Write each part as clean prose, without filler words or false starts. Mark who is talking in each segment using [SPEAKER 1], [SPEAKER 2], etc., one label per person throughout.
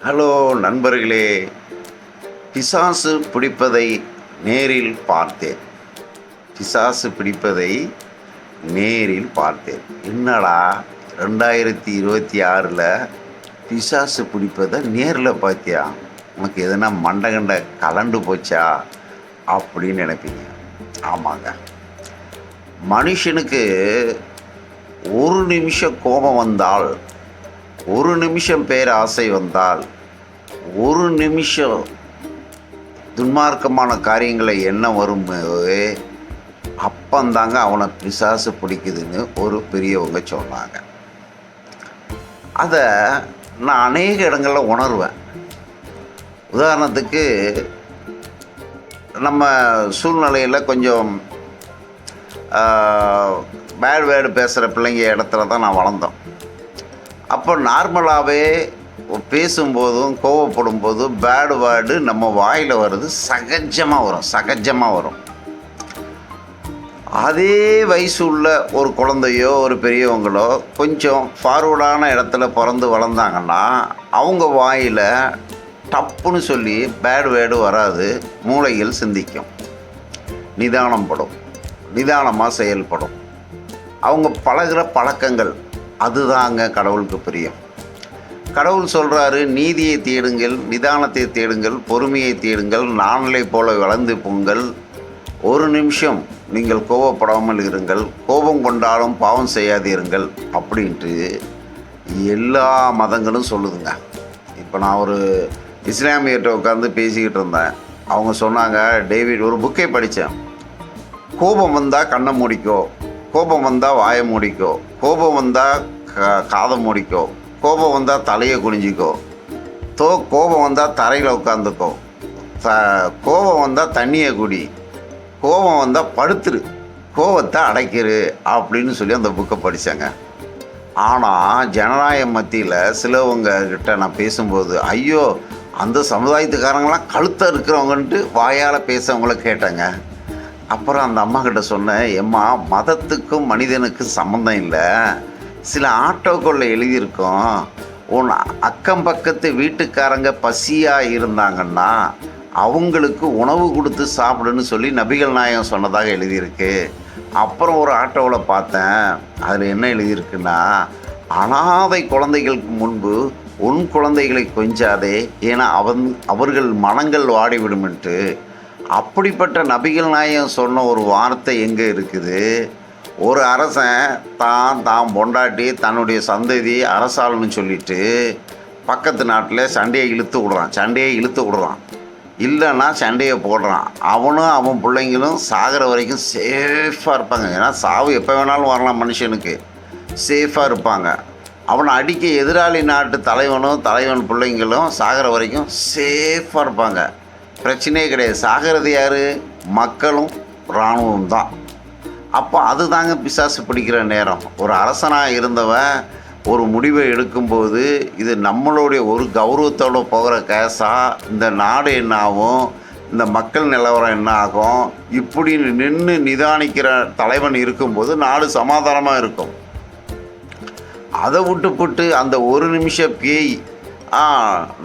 [SPEAKER 1] Hello நண்பர்களே, பிசாசு பிடிப்பதை நேரில் பார்த்தேன். பிசாசு பிடிப்பதை நேரில் பார்த்தேன். என்னடா 2026ல் பிசாசு பிடிப்பதை நேரில் பார்த்தியா? உனக்கு எதனா மண்டகண்ட கலண்டு போச்சா அப்படின்னு நினைப்பீங்க. ஆமாங்க, மனுஷனுக்கு ஒரு நிமிஷம் கோபம் வந்தால், ஒரு நிமிஷம் பேராசை வந்தால், ஒரு நிமிஷம் துன்மார்க்கமான காரியங்களை என்ன வரும்போது அப்பந்தாங்க அவனை பிசாசு பிடிக்குதுன்னு ஒரு பெரியவங்க சொன்னாங்க. அதை நான் அநேக இடங்களில் உணர்வேன். உதாரணத்துக்கு, நம்ம சூழ்நிலையில் கொஞ்சம் பேட் வேர்டு பேசுகிற பிள்ளைங்க இடத்துல தான் நான் வளர்ந்தோம். அப்போ நார்மலாகவே பேசும்போதும் கோவப்படும் போதும் பேடு வேர்டு நம்ம வாயில் வருது, சகஜமாக வரும். அதே வயசு உள்ள ஒரு குழந்தையோ ஒரு பெரியவங்களோ கொஞ்சம் ஃபார்வர்டான இடத்துல பிறந்து வளர்ந்தாங்கன்னா அவங்க வாயில் டப்புன்னு சொல்லி பேடு வேர்டு வராது, மூளையில் சிந்திக்கும், நிதானமாக செயல்படும். அவங்க பழகிற பழக்கங்கள் அதுதாங்க கடவுளுக்கு பிரியம். கடவுள் சொல்கிறாரு, நீதியை தேடுங்கள், நிதானத்தை தேடுங்கள், பொறுமையை தேடுங்கள், நாணலை போல வளர்ந்து பொங்கல், ஒரு நிமிஷம் நீங்கள் கோபப்படாமல் இருங்கள், கோபம் கொண்டாலும் பாவம் செய்யாதீருங்கள் அப்படின்ட்டு எல்லா மதங்களும் சொல்லுதுங்க. இப்போ நான் ஒரு இஸ்லாமியர்கிட்ட உட்காந்து பேசிக்கிட்டு இருந்தேன். அவங்க சொன்னாங்க, டேவிட், ஒரு புக்கை படித்தேன். கோபம் வந்தால் கண்ணை மூடிக்கோ, கோபம் வந்தால் வாயை மூடிக்கோ, கோபம் வந்தால் காதை மூடிக்கோ, கோபம் வந்தால் தலையை குனிஞ்சிக்கோ, கோபம் வந்தால் தரையில் உட்காந்துக்கோ, கோபம் வந்தால் தண்ணியை குடி, கோபம் வந்தால் படுத்துரு, கோபத்தை அடைக்கிறு அப்படின்னு சொல்லி அந்த புக்கை படித்தாங்க. ஆனால் ஜனநாயக மத்தியில் சிலவங்க கிட்ட நான் பேசும்போது, ஐயோ அந்த சமுதாயத்துக்காரங்களாம் கழுத்தை இருக்கிறவங்கன்ட்டு வாயால் பேசவங்கள கேட்டேங்க. அப்புறம் அந்த அம்மா கிட்ட சொன்னேன், எம்மா, மதத்துக்கும் மனிதனுக்கும் சம்மந்தம் இல்லை. சில ஆட்டோக்களில் எழுதியிருக்கோம், உன் அக்கம் பக்கத்து வீட்டுக்காரங்க பசியாக இருந்தாங்கன்னா அவங்களுக்கு உணவு கொடுத்து சாப்பிடுன்னு சொல்லி நபிகள் நாயகம் சொன்னதாக எழுதியிருக்கு. அப்புறம் ஒரு ஆட்டோவில் பார்த்தேன், அதில் என்ன எழுதியிருக்குன்னா, அனாதை குழந்தைகளுக்கு முன்பு உன் குழந்தைகளை கொஞ்சாதே, ஏன்னா அவர்கள் மனங்கள் வாடிவிடும்ன்ட்டு. அப்படிப்பட்ட நபிகள் நாயகம் சொன்ன ஒரு வார்த்தை எங்கே இருக்குது? ஒரு அரசன் தான் பொண்டாட்டி தன்னுடைய சந்ததி அரசாளன்னு சொல்லிட்டு பக்கத்து நாட்டில் சண்டையை இழுத்து விடுறான், இல்லைன்னா சண்டையை போடுறான். அவனும் அவன் பிள்ளைங்களும் சாகிற வரைக்கும் சேஃபாக இருப்பாங்க. ஏன்னா சாவு எப்போ வேணாலும் வரலாம், மனுஷனுக்கு சேஃபாக இருப்பாங்க. அவனை அடிக்க எதிராளி நாட்டு தலைவன் பிள்ளைங்களும் சாகிற வரைக்கும் சேஃபாக இருப்பாங்க, பிரச்சனையே கிடையாது. சாகிறது யார்? மக்களும் இராணுவம் தான். அப்போ அதுதாங்க பிசாசு பிடிக்கிற நேரம். ஒரு அரசனாக இருந்தவன் ஒரு முடிவை எடுக்கும்போது, இது நம்மளுடைய ஒரு கௌரவத்தோடு போகிற கேஸா, இந்த நாடு என்ன ஆகும், இந்த மக்கள் நிலவரம் என்ன ஆகும், இப்படி நின்று நிதானிக்கிற தலைவன் இருக்கும்போது நாடு சமாதானமாக இருக்கும். அதை விட்டுப்புட்டு அந்த ஒரு நிமிஷம் பேய்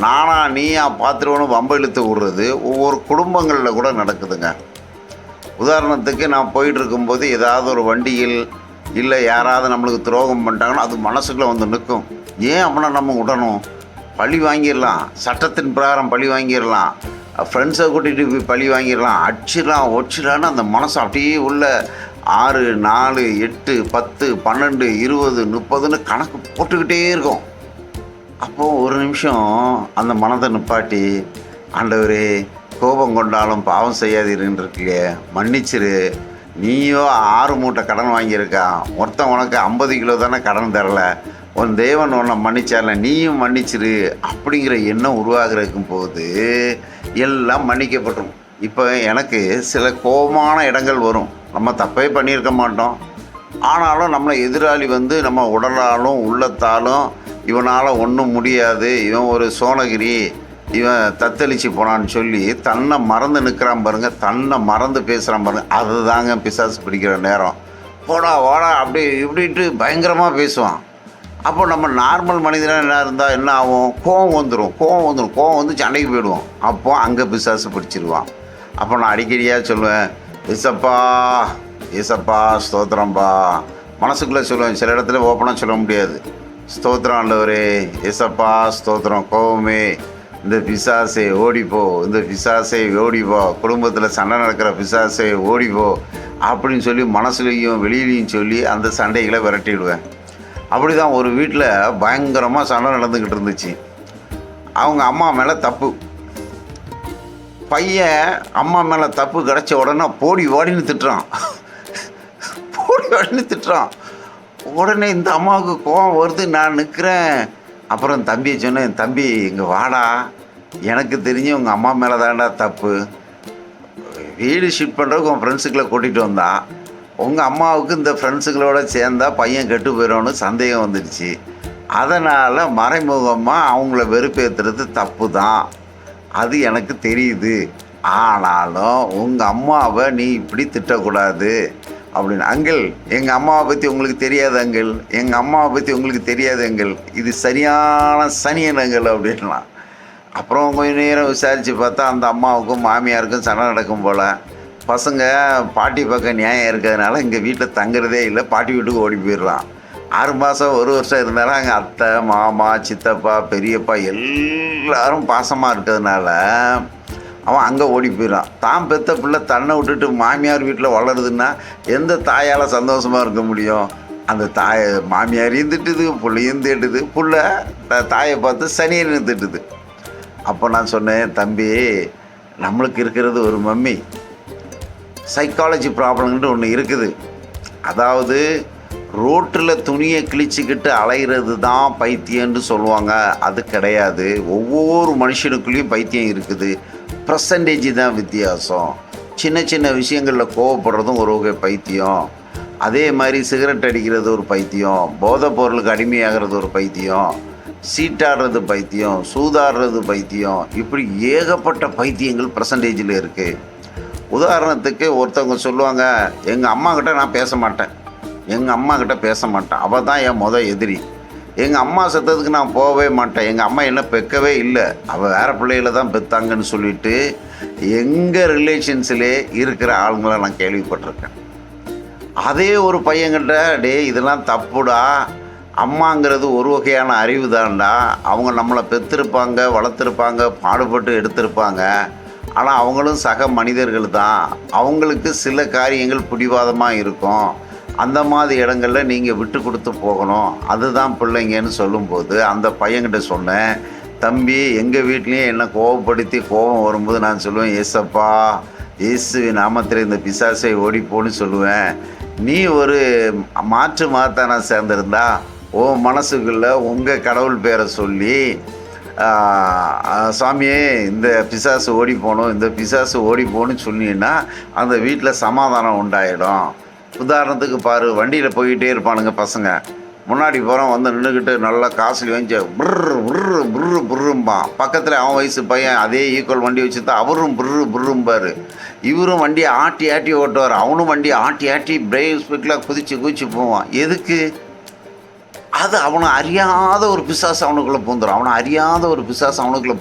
[SPEAKER 1] நானா நீயா பார்த்துருவோன்னு வம்ப இழுத்து விடுறது ஒவ்வொரு குடும்பங்களில் கூட நடக்குதுங்க. உதாரணத்துக்கு, நான் போயிட்டு இருக்கும்போது ஏதாவது ஒரு வண்டியில் இல்லை யாராவது நம்மளுக்கு துரோகம் பண்ணிட்டாங்கன்னா அது மனசுக்குள்ளே வந்து நிற்கும். ஏன் அவனை நம்ம விடணும்? பழி வாங்கிடலாம், சட்டத்தின் பிரகாரம் பழி வாங்கிடலாம், ஃப்ரெண்ட்ஸை கூட்டிகிட்டு போய் பழி வாங்கிடலாம், ஒச்சிடலான்னு அந்த மனசு அப்படியே உள்ள 6, 4, 8, 10, 12, 20, 30ன்னு கணக்கு போட்டுக்கிட்டே இருக்கும். அப்போது ஒரு நிமிஷம் அந்த மனதை நிப்பாட்டி, ஆண்டவரே, கோபம் கொண்டாலும் பாவம் செய்யாதீருன்னு இருக்கலையே, மன்னிச்சிரு. நீயோ 6 மூட்டை கடன் வாங்கியிருக்கான், மொத்தம் உனக்கு 50 கிலோ தானே கடன் தரலை, உன் தேவன் உன்னை மன்னிச்சால, நீயும் மன்னிச்சிரு அப்படிங்கிற எண்ணம் உருவாகிறதுக்கும் போது எல்லாம் மன்னிக்கப்பட்டுரும். இப்போ எனக்கு சில கோபமான இடங்கள் வரும். நம்ம தப்பே பண்ணியிருக்க மாட்டோம், ஆனாலும் நம்மளை எதிராளி நம்ம உடலாலும் உள்ளத்தாலும் இவனால் ஒன்றும் முடியாது, இவன் ஒரு சோனகிரி, இவன் தத்தளிச்சு போனான்னு சொல்லி தன்னை மறந்து நிற்கிறான் பாருங்க, தன்னை மறந்து பேசுகிறான் பாருங்க, அதுதாங்க பிசாசு பிடிக்கிற நேரம். போடா வாடா அப்படி இப்படின்ட்டு பயங்கரமாக பேசுவான். அப்போ நம்ம நார்மல் மனிதனாக என்ன இருந்தால் என்ன ஆகும்? கோவம் வந்துடும், கோவம் வந்து சண்டைக்கு போயிடுவோம். அப்போ அங்கே பிசாசு பிடிச்சிருவான். அப்போ நான் அடிக்கடியாக சொல்லுவேன், ஏசப்பா ஏசப்பா ஸ்தோத்திரம்பா. மனசுக்குள்ளே சொல்லுவேன், சில இடத்துல ஓப்பனாக சொல்ல முடியாது. ஸ்தோத்திரம் ஆண்டவரே, ஏசப்பா ஸ்தோத்திரம். கோவமே, இந்த பிசாசே ஓடிப்போ, இந்த பிசாசே ஓடிப்போ, குடும்பத்தில் சண்டை நடக்கிற பிசாசே ஓடிப்போ அப்படின்னு சொல்லி மனசுலையும் வெளியிலையும் சொல்லி அந்த சண்டைகளை விரட்டிடுவேன். அப்படி தான் ஒரு வீட்டில் பயங்கரமாக சண்டை நடந்துக்கிட்டு இருந்துச்சு. அவங்க அம்மா மேலே தப்பு. பையன் அம்மா மேலே தப்பு கிடச்ச உடனே போடி ஓடின்னு திட்டுறான். உடனே இந்த அம்மாவுக்கு கோவம் வருது. நான் நிற்கிறேன். அப்புறம் தம்பியை சொன்னேன், தம்பி இங்கே வாடா, எனக்கு தெரிஞ்சு உங்கள் அம்மா மேலே தான்டா தப்பு. வீடு ஷிஃப்ட் பண்ணுறதுக்கு உன் ஃப்ரெண்ட்ஸுக்களை கூட்டிகிட்டு வந்தா, உங்கள் அம்மாவுக்கு இந்த ஃப்ரெண்ட்ஸுங்களோட சேர்ந்தா பையன் கெட்டு போயிடும்னு சந்தேகம் வந்துடுச்சு. அதனால் மறைமுகமாக அவங்கள வெறுப்பேற்றுறது தப்பு தான், அது எனக்கு தெரியுது. ஆனாலும் உங்கள் அம்மாவை நீ இப்படி திட்டக்கூடாது அப்படின்னு. அங்கிள், எங்கள் அம்மாவை பற்றி உங்களுக்கு தெரியாது அங்கிள், எங்கள் அம்மாவை பற்றி உங்களுக்கு தெரியாது அங்கிள், இது சரியான சனியன் அங்கிள் அப்படின்னா. அப்புறம் கொஞ்சம் நேரம் விசாரித்து பார்த்தா அந்த அம்மாவுக்கும் மாமியாருக்கும் சண்டை நடக்கும் போல். பசங்க பாட்டி பக்கம் நியாயம் இருக்கிறதுனால இங்கே வீட்டில் தங்குறதே இல்லை, பாட்டி வீட்டுக்கு ஓடி போயிடலாம். 6 மாதம் 1 வருஷம் இருந்தாலும் அங்கே அத்தை மாமா சித்தப்பா பெரியப்பா எல்லோரும் பாசமாக இருக்கிறதுனால அவன் அங்கே ஓடி போயிடான். தான் பெத்த பிள்ளை தன்னை விட்டுட்டு மாமியார் வீட்டில் வளருதுன்னா எந்த தாயால் சந்தோஷமாக இருக்க முடியும்? அந்த மாமியாரையும் திட்டுது, பிள்ளையும் திட்டுது, புள்ள தாயை பார்த்து சனியன்னு திட்டுது. அப்போ நான் சொன்னேன், தம்பி நம்மளுக்கு இருக்கிறது ஒரு மம்மி சைக்காலஜி ப்ராப்ளம்ன்ட்டு ஒன்று இருக்குது. அதாவது ரோட்டில் துணியை கிழிச்சிக்கிட்டு அலைகிறது தான் பைத்தியம்னு சொல்லுவாங்க, அது கிடையாது. ஒவ்வொரு மனுஷனுக்குள்ளேயும் பைத்தியம் இருக்குது, பர்சன்டேஜ் தான் வித்தியாசம். சின்ன சின்ன விஷயங்களில் கோவப்படுறதும் ஒரு வகை பைத்தியம். அதே மாதிரி சிகரெட் அடிக்கிறது ஒரு பைத்தியம், போதைப் பொருளுக்கு அடிமையாகிறது ஒரு பைத்தியம், சீட்டாடுறது பைத்தியம், சூதாடுறது பைத்தியம், இப்படி ஏகப்பட்ட பைத்தியங்கள் பர்சன்டேஜில் இருக்குது. உதாரணத்துக்கு ஒருத்தவங்க சொல்லுவாங்க, எங்கள் அம்மாக்கிட்ட நான் பேச மாட்டேன், அவள் தான் என் எதிரி. எங்கள் அம்மா செத்ததுக்கு நான் போகவே மாட்டேன், எங்கள் அம்மா என்ன பெக்கவே இல்லை, அவள் வேறு பிள்ளைகளை தான் பெத்தாங்கன்னு சொல்லிட்டு எங்கள் ரிலேஷன்ஸிலே இருக்கிற ஆளுங்களை நான் கேள்விப்பட்டிருக்கேன். அதே ஒரு பையன்கிட்ட, டே இதெல்லாம் தப்புடா, அம்மாங்கிறது ஒரு வகையான அறிவு தான்டா, அவங்க நம்மளை பெற்றிருப்பாங்க, வளர்த்துருப்பாங்க, பாடுபட்டு எடுத்திருப்பாங்க, ஆனால் அவங்களும் சக மனிதர்கள் தான், அவங்களுக்கு சில காரியங்கள் பிடிவாதமாக இருக்கும், அந்த மாதிரி இடங்களில் நீங்கள் விட்டு கொடுத்து போகணும், அதுதான் பிள்ளைங்கன்னு சொல்லும்போது அந்த பையன்கிட்ட சொன்னேன், தம்பி எங்கள் வீட்லேயும் என்னை கோவப்படுத்தி கோபம் வரும்போது நான் சொல்லுவேன், ஏசப்பா இயேசுவின் நாமத்தில் இந்த பிசாசை ஓடிப்போன்னு சொல்லுவேன். நீ ஒரு மாற்று மதத்தான சேர்ந்திருந்தா உன் மனசுக்குள்ளே உங்கள் கடவுள் பேரை சொல்லி, சாமியே இந்த பிசாசு ஓடி போகணும், இந்த பிசாசு ஓடி போகணுன்னு சொன்னீங்கன்னா அந்த வீட்டில் சமாதானம் உண்டாயிடும். உதாரணத்துக்கு பாரு, வண்டியில் போய்கிட்டே இருப்பானுங்க பசங்க, முன்னாடி போகிறோம் வந்து நின்றுக்கிட்டு நல்லா காசுலி வாங்கி புர்ரும்பான். பக்கத்தில் அவன் வயசு பையன் அதே ஈக்குவல் வண்டி வச்சு தான் அவரும் புர்ரும்பார். இவரும் வண்டியை ஆட்டி ஆட்டி ஓட்டுவார், அவனும் வண்டியை ஆட்டி ஆட்டி பிரேக் ஸ்பீக்கில் குதிச்சு போவான். எதுக்கு? அது அவனை அறியாத ஒரு பிசாசு அவனுக்குள்ளே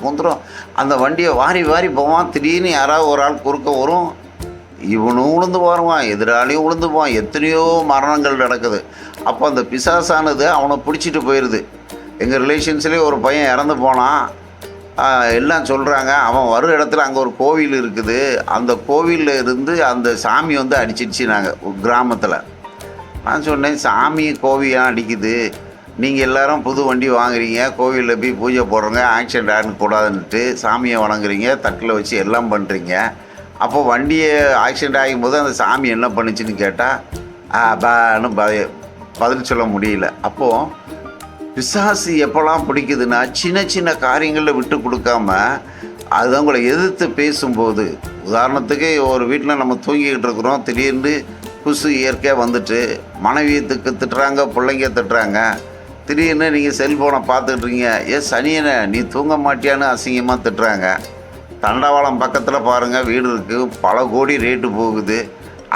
[SPEAKER 1] பூந்துடும், அந்த வண்டியை வாரி வாரி போவான். திடீர்னு யாராவது ஒரு ஆள் குறுக்க வரும், இவனும் உளுந்து போடுவான், எதிராளியும் உளுந்து போவான், எத்தனையோ மரணங்கள் நடக்குது. அப்போ அந்த பிசாசானது அவனை பிடிச்சிட்டு போயிடுது. எங்கள் ரிலேஷன்ஸ்லேயே ஒரு பையன் இறந்து போனான், எல்லாம் சொல்கிறாங்க, அவன் வரும் இடத்துல அங்கே ஒரு கோவில் இருக்குது, அந்த கோவிலில் இருந்து அந்த சாமி வந்து அடிச்சிடுச்சு. நாங்கள் கிராமத்தில் நான் சொன்னேன், சாமி கோவிலாம் அடிக்குது, நீங்கள் எல்லோரும் புது வண்டி வாங்குறீங்க, கோவிலில் போய் பூஜை போடுறங்க, ஆக்சிடென்ட் ஆகக்கூடாதுன்ட்டு சாமியை வணங்குறீங்க, தட்டில் வச்சு எல்லாம் பண்ணுறீங்க. அப்போ வண்டியை ஆக்சிடென்ட் ஆகும்போது அந்த சாமி என்ன பண்ணுச்சுன்னு கேட்டால் பான்னு பதில் சொல்ல முடியல. அப்போது பிசாசு எப்போல்லாம் பிடிக்குதுன்னா சின்ன சின்ன காரியங்களில் விட்டு கொடுக்காம அது உங்களை எதிர்த்து பேசும்போது, உதாரணத்துக்கு ஒரு வீட்டில் நம்ம தூங்கிக்கிட்டு இருக்கிறோம், திடீர்னு குசு இயற்கையாக வந்துட்டு மனைவியை திட்டுறாங்க, பிள்ளைங்க திட்டுறாங்க, திடீர்னு நீங்கள் செல்ஃபோனை பார்த்துக்கிட்ருங்க, சனியனை நீ தூங்க மாட்டியான்னு அசிங்கமாக திட்டுறாங்க. தண்டவாளம் பக்கத்தில் பாருங்கள் வீடு இருக்குது, பல கோடி ரேட்டு போகுது,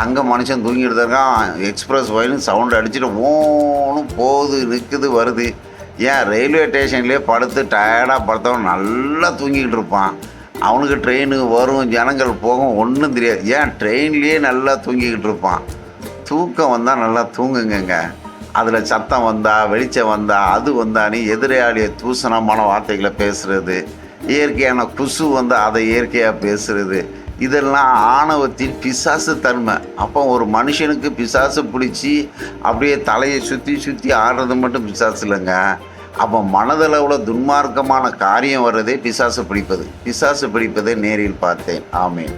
[SPEAKER 1] அங்கே மனுஷன் தூங்கிட்டு தான் இருக்கான். எக்ஸ்பிரஸ் வயலும் சவுண்டு அடிச்சுட்டு ஓன்னு போகுது, நிற்குது, வருது. ஏன் ரயில்வே ஸ்டேஷன்லேயே படுத்து டயர்டாக படுத்தவன் நல்லா தூங்கிக்கிட்டு இருப்பான். அவனுக்கு ட்ரெயின் வரும், ஜனங்கள் போகும், ஒன்றும் தெரியாது. ஏன் ட்ரெயின்லேயே நல்லா தூங்கிக்கிட்டு இருப்பான். தூக்கம் வந்தால் நல்லா தூங்குங்கங்க. அதில் சத்தம் வந்தால், வெளிச்சம் வந்தால், அது வந்தான்னு எதிராளியை தூசணமான வார்த்தைகளை பேசுகிறது, இயற்கையான குசு வந்தால் அதை இயற்கையாக பேசுகிறது, இதெல்லாம் ஆணவத்தின் பிசாசு தன்மை. அப்போ ஒரு மனுஷனுக்கு பிசாசு பிடிச்சி அப்படியே தலையை சுற்றி சுற்றி ஆடுறது மட்டும் பிசாசு இல்லைங்க. அப்போ மனதளவில் துன்மார்க்கமான காரியம் வர்றதே பிசாசு பிடிப்பது. பிசாசு பிடிப்பதை நேரில் பார்த்தேன். ஆமேன்.